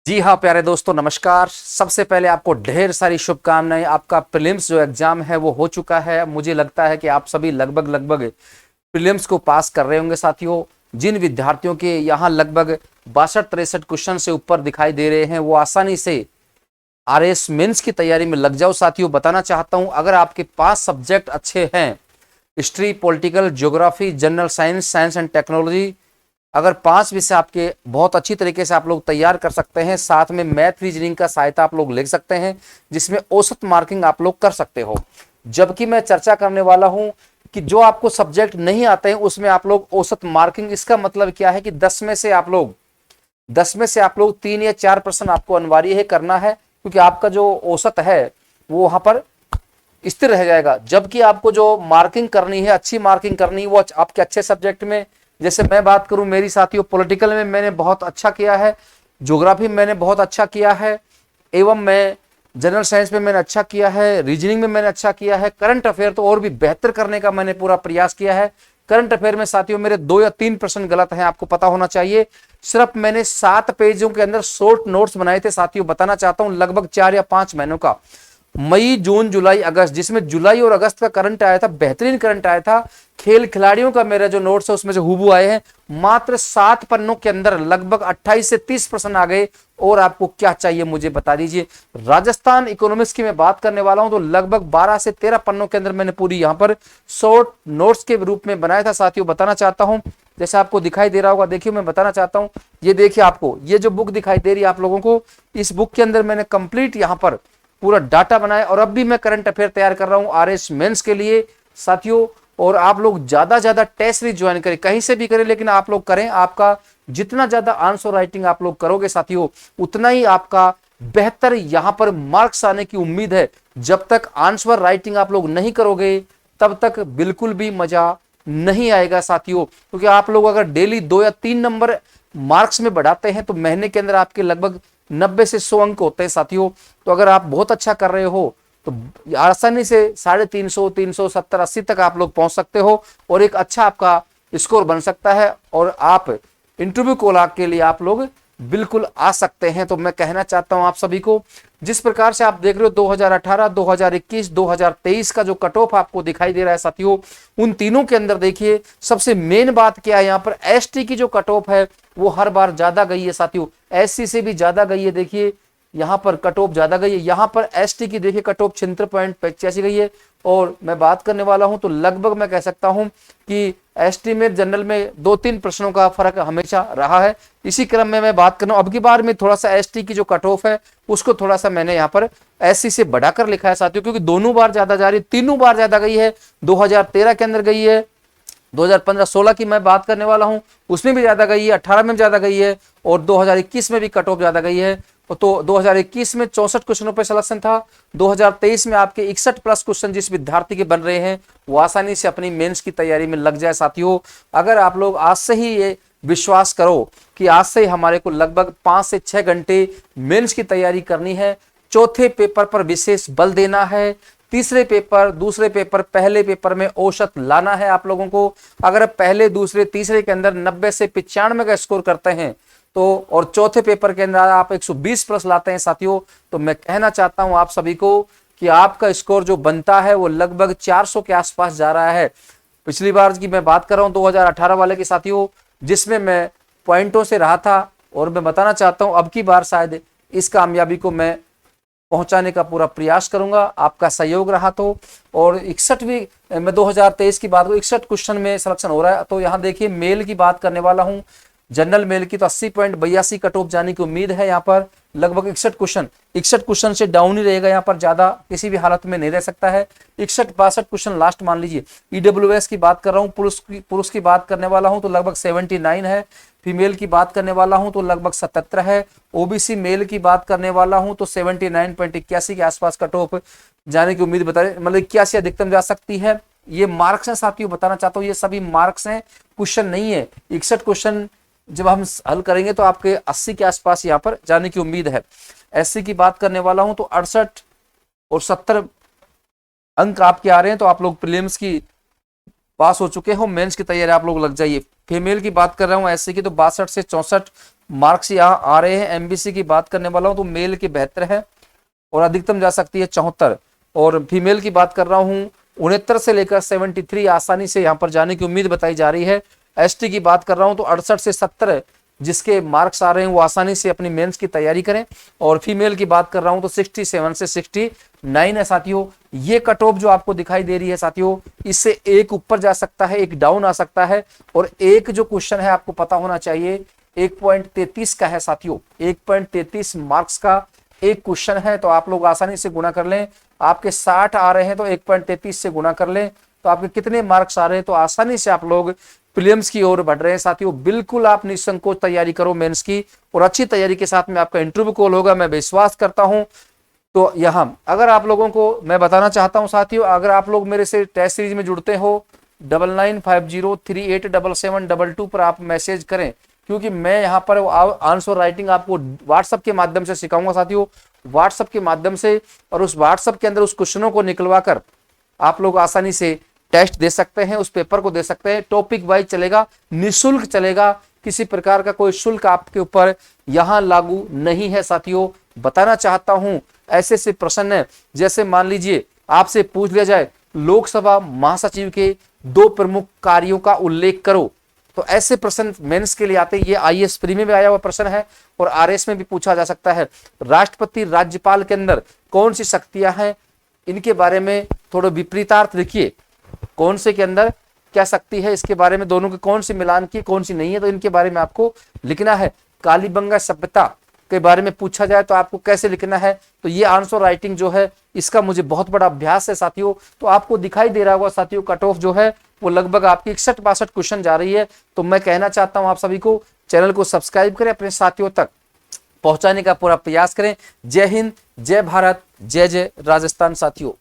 जी हाँ प्यारे दोस्तों, नमस्कार। सबसे पहले आपको ढेर सारी शुभकामनाएं। आपका प्रीलिम्स जो एग्जाम है वो हो चुका है। मुझे लगता है कि आप सभी लगभग लगभग प्रीलिम्स को पास कर रहे होंगे साथियों। जिन विद्यार्थियों के यहाँ लगभग 62-63 क्वेश्चन से ऊपर दिखाई दे रहे हैं वो आसानी से आरएस मेंस की तैयारी में लग जाओ साथियों। बताना चाहता हूं, अगर आपके 5 सब्जेक्ट अच्छे हैं, history, political, geography, general science, science and technology, अगर 5 विषय आपके बहुत अच्छी तरीके से आप लोग तैयार कर सकते हैं, साथ में मैथ रीजनिंग का सहायता आप लोग ले सकते हैं जिसमें औसत मार्किंग आप लोग कर सकते हो। जबकि मैं चर्चा करने वाला हूं कि जो आपको सब्जेक्ट नहीं आते हैं उसमें आप लोग औसत मार्किंग, इसका मतलब क्या है कि 10 में से आप लोग 3 या 4% आपको अनिवार्य है करना है, क्योंकि आपका जो औसत है वो वहां पर स्थिर रह जाएगा। जबकि आपको जो मार्किंग करनी है, अच्छी मार्किंग करनी है, वो आपके अच्छे सब्जेक्ट में, जैसे मैं बात करूं मेरी साथियों, पॉलिटिकल में मैंने बहुत अच्छा किया है, ज्योग्राफी में मैंने बहुत अच्छा किया है, एवं मैं जनरल साइंस में मैंने अच्छा किया है, रीजनिंग में मैंने अच्छा किया है, करंट अफेयर तो और भी बेहतर करने का मैंने पूरा प्रयास किया है। करंट अफेयर में साथियों मेरे 2 या 3% गलत हैं, आपको पता होना चाहिए। सिर्फ मैंने 7 पेजों के अंदर शॉर्ट नोट्स बनाए थे साथियों। बताना चाहता हूं लगभग 4 या 5 महीनों का, मई, जून, जुलाई, अगस्त, जिसमें जुलाई और अगस्त का करंट आया था, बेहतरीन करंट आया था। खेल खिलाड़ियों का मेरा जो नोट्स है उसमें से हुबहू आए हैं। मात्र 7 पन्नों के अंदर लगभग 28 से 30% आ गए। और आपको क्या चाहिए मुझे बता दीजिए। राजस्थान इकोनॉमिक्स की मैं बात करने वाला हूं तो लगभग 12 से 13 पन्नों के अंदर मैंने पूरी यहां पर शॉर्ट नोट्स के रूप में बनाया था साथियों। बताना चाहता हूं, जैसे आपको दिखाई दे रहा होगा, देखिए मैं बताना चाहता हूं, ये देखिए आपको ये जो बुक दिखाई दे रही है आप लोगों को, इस बुक के अंदर मैंने कंप्लीट यहां पर पूरा डाटा बनाया। और अब भी मैं करंट अफेयर तैयार कर रहा हूं आरएस मेंस के लिए साथियों। और आप लोग ज्यादा ज्यादा टेस्ट सीरीज ज्वाइन करें, कहीं से भी करें लेकिन आप लोग करें। आपका जितना ज्यादा आंसर राइटिंग आप लोग करोगे साथियों, उतना ही आपका बेहतर यहां पर मार्क्स आने की उम्मीद है। जब तक आंसर राइटिंग आप लोग नहीं करोगे तब तक बिल्कुल भी मजा नहीं आएगा साथियों। क्योंकि आप लोग अगर डेली 2 या 3 नंबर मार्क्स में बढ़ाते हैं तो महीने के अंदर आपके लगभग 90 से 100 अंक होते हैं साथियों। तो अगर आप बहुत अच्छा कर रहे हो तो आसानी से 350, 370, 80 तक आप लोग पहुंच सकते हो और एक अच्छा आपका स्कोर बन सकता है। और आप इंटरव्यू कोलाग के लिए आप लोग बिल्कुल आ सकते हैं। तो मैं कहना चाहता हूं आप सभी को, जिस प्रकार से आप देख रहे हो 2018, 2021, 2023 का जो कट ऑफ आपको दिखाई दे रहा है साथियों, उन तीनों के अंदर देखिए सबसे मेन बात क्या है, यहां पर एसटी की जो कट ऑफ है वो हर बार ज्यादा गई है साथियों, एससी से भी ज्यादा गई है। देखिए यहां पर कट ऑफ ज्यादा गई है, यहां पर एसटी की देखिए कट ऑफ 76.85 गई है। और मैं बात करने वाला हूं तो लगभग मैं कह सकता हूं कि एसटी में जनरल में 2-3 प्रश्नों का फर्क हमेशा रहा है। इसी क्रम में मैं बात कर रहा हूं, अब की बार में थोड़ा सा एसटी की जो कट ऑफ है उसको थोड़ा सा मैंने यहां पर एससी से बढ़ाकर लिखा है साथियों, क्योंकि दोनों बार ज्यादा जा रही, तीनों बार ज्यादा गई है। 2013 के अंदर गई है, 2015-16 की मैं बात करने वाला हूं उसमें भी ज्यादा गई है, 18 में ज्यादा गई है, और 2021 में भी कट ऑफ ज्यादा गई है। तो 2021 में 64 क्वेश्चनों पर सिलेक्शन था। 2023 में आपके 61+ क्वेश्चन जिस विद्यार्थी के बन रहे हैं वो आसानी से अपनी मेंस की तैयारी में लग जाए साथियों। अगर आप लोग आज से ही ये विश्वास करो कि आज से ही हमारे को लगभग 5 से 6 घंटे मेंस की तैयारी करनी है, चौथे पेपर पर विशेष बल देना है, तीसरे पेपर, दूसरे पेपर, पहले पेपर में औसत लाना है आप लोगों को। अगर पहले, दूसरे, तीसरे के अंदर 90 से 95 का स्कोर करते हैं तो, और चौथे पेपर के अंदर आप 120+ लाते हैं साथियों, तो मैं कहना चाहता हूं आप सभी को कि आपका स्कोर जो बनता है वो लगभग 400 के आसपास जा रहा है। पिछली बार की मैं बात कर रहा हूं 2018 वाले के साथियों, जिसमें मैं पॉइंटों से रहा था, और मैं बताना चाहता हूं अब की बार शायद इस कामयाबी को मैं पहुंचाने का पूरा प्रयास करूंगा, आपका सहयोग रहा तो। और 61 भी मैं 2023 की बात करूं, 61 क्वेश्चन में सिलेक्शन हो रहा है। तो यहां देखिए मेल की बात करने वाला हूं, जनरल मेल की तो 80.82 कट ऑफ जाने की उम्मीद है। यहाँ पर लगभग 61 क्वेश्चन से डाउन ही रहेगा, यहाँ पर ज्यादा किसी भी हालत में नहीं रह सकता है। 61-62 क्वेश्चन लास्ट मान लीजिए। ईडब्ल्यूएस की बात कर रहा हूँ, पुरुष की बात करने वाला हूँ तो लगभग 79 है। फीमेल की बात करने वाला हूं तो लगभग 77 है। ओबीसी मेल की बात करने वाला हूं तो 79.81 के आसपास कट ऑफ जाने की उम्मीद बता रहे, मतलब 81 अधिकतम जा सकती है। ये मार्क्स हैं साथियों, बताना चाहता हूं ये सभी मार्क्स हैं, क्वेश्चन नहीं है। 61 क्वेश्चन जब हम हल करेंगे तो आपके 80 के आसपास यहाँ पर जाने की उम्मीद है। एससी की बात करने वाला हूं तो 68 और 70 अंक आपके आ रहे हैं। तो आप लोग प्रीलिम्स की पास हो चुके हो, मेंस की तैयारी आप लोग लग जाइए। फीमेल की बात कर रहा हूँ एससी की, तो 62 से 64 मार्क्स यहाँ आ रहे हैं। एमबीसी की बात करने वाला हूँ तो मेल की 72 है और अधिकतम जा सकती है 74। और फीमेल की बात कर रहा हूँ 69 से लेकर 73 आसानी से यहाँ पर जाने की उम्मीद बताई जा रही है। एसटी की बात कर रहा हूँ तो 68 से 70 जिसके मार्क्स आ रहे हैं वो आसानी से अपनी मेंस की तैयारी करें। और फीमेल की बात कर रहा हूं तो 67 से 69 है साथियों। ये कट ऑफ जो आपको दिखाई दे रही है साथियों, इससे एक ऊपर जा सकता है, एक डाउन आ सकता है। और एक जो क्वेश्चन है आपको पता होना चाहिए 1.33 का है साथियों, 1.33 मार्क्स का एक क्वेश्चन है। तो आप लोग आसानी से गुणा कर लें, आपके 60 आ रहे हैं तो 1.33 से गुणा कर लें तो आपके कितने मार्क्स आ रहे हैं, तो आसानी से आप लोग प्रीलिम्स की ओर बढ़ रहे हैं साथियों। बिल्कुल आप निसंकोच तैयारी करो मेंस की, और अच्छी तैयारी के साथ में आपका इंटरव्यू कॉल होगा, मैं विश्वास करता हूं। तो यहां अगर आप लोगों को मैं बताना चाहता हूं साथियों, अगर आप लोग मेरे से टेस्ट सीरीज में जुड़ते हो 9950387722 पर आप मैसेज करें, क्योंकि मैं यहाँ पर आंसर राइटिंग आपको व्हाट्सएप के माध्यम से सिखाऊंगा साथियों, व्हाट्सएप के माध्यम से। और उस व्हाट्सएप के अंदर उस क्वेश्चनों को निकलवा कर आप लोग आसानी से टेस्ट दे सकते हैं, उस पेपर को दे सकते हैं। टॉपिक वाइज चलेगा, निःशुल्क चलेगा, किसी प्रकार का कोई शुल्क आपके ऊपर यहां लागू नहीं है साथियों। बताना चाहता हूं ऐसे से प्रश्न है, जैसे मान लीजिए आपसे पूछ लिया जाए लोकसभा महासचिव के 2 प्रमुख कार्यों का उल्लेख करो, तो ऐसे प्रश्न मेंस के लिए आते हैं। ये आईएएस प्री में भी आया हुआ प्रश्न है और आरएस में भी पूछा जा सकता है। राष्ट्रपति राज्यपाल के अंदर कौन सी शक्तियां हैं, इनके बारे में थोड़ा विपरीतार्थ लिखिए, कौन से के अंदर क्या शक्ति है, इसके बारे में दोनों के कौन सी मिलान की कौन सी नहीं है, तो इनके बारे में आपको लिखना है। कालीबंगा सभ्यता के बारे में पूछा जाए तो आपको कैसे लिखना है, तो ये आंसर राइटिंग जो है इसका मुझे बहुत बड़ा अभ्यास है साथियों। तो आपको दिखाई दे रहा होगा साथियों कट ऑफ जो है वो लगभग आपकी 61-62 क्वेश्चन जा रही है। तो मैं कहना चाहता हूं आप सभी को चैनल को सब्सक्राइब करें, अपने साथियों तक पहुंचाने का पूरा प्रयास करें। जय हिंद, जय भारत, जय जय राजस्थान साथियों।